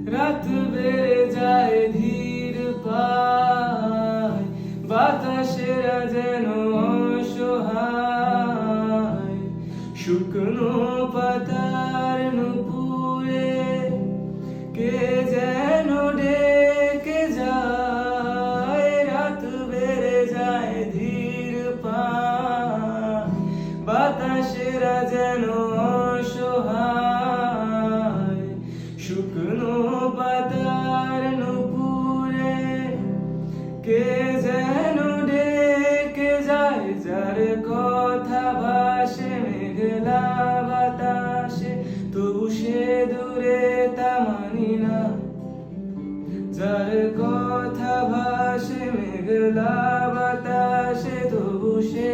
রাত বেড়ে যায় ধীর পায়, বাতাসেরা যেন অসহায়, শুকনো পাতার নুপুরে কে যেন ডেকে যায়। রাত বেড়ে যায় ধীর পায়, বাতাসেরা যেন অসহায়, শুকনো পাতার নুপুরে কে যেন ডেকে যায়। যার কথা ভাসে মেঘলা বাতাসে, তবু সে দূরে তা মানি না। যার কথা ভাসে মেঘলা বাতাসে, তবু সে